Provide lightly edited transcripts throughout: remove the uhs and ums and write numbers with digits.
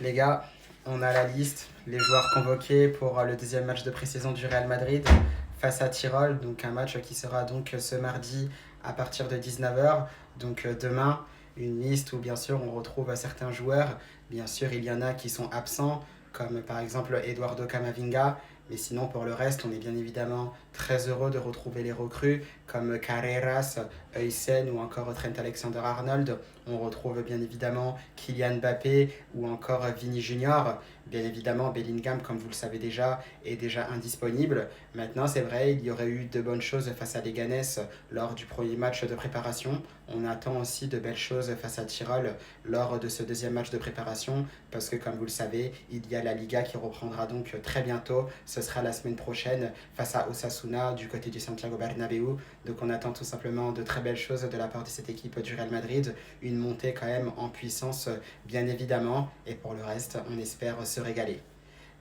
Les gars, on a la liste, les joueurs convoqués pour le deuxième match de pré-saison du Real Madrid face à Tirol. Donc un match qui sera donc ce mardi à partir de 19h. Donc demain, une liste où bien sûr on retrouve certains joueurs. Bien sûr, il y en a qui sont absents, comme par exemple Eduardo Camavinga. Mais sinon, pour le reste, on est bien évidemment très heureux de retrouver les recrues comme Carreras, Huysen ou encore Trent Alexander-Arnold. On retrouve bien évidemment Kylian Mbappé ou encore Vini Junior. Bien évidemment, Bellingham, comme vous le savez déjà, est déjà indisponible. Maintenant, c'est vrai, il y aurait eu de bonnes choses face à Leganés lors du premier match de préparation. On attend aussi de belles choses face à Tirol lors de ce deuxième match de préparation parce que, comme vous le savez, il y a la Liga qui reprendra donc très bientôt. Ce sera la semaine prochaine face à Osasuna du côté du Santiago Bernabéu. Donc on attend tout simplement de très belles choses de la part de cette équipe du Real Madrid. Une montée quand même en puissance, bien évidemment. Et pour le reste, on espère se régaler.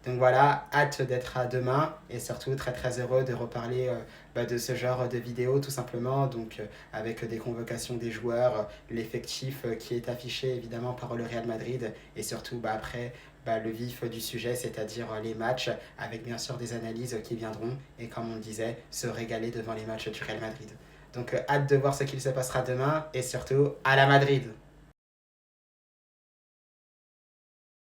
Donc voilà, hâte d'être à demain et surtout très très heureux de reparler de ce genre de vidéo tout simplement, donc avec des convocations des joueurs, l'effectif qui est affiché évidemment par le Real Madrid et surtout après le vif du sujet, c'est-à-dire les matchs avec bien sûr des analyses qui viendront et comme on le disait, se régaler devant les matchs du Real Madrid. Donc hâte de voir ce qu'il se passera demain et surtout à la Madrid.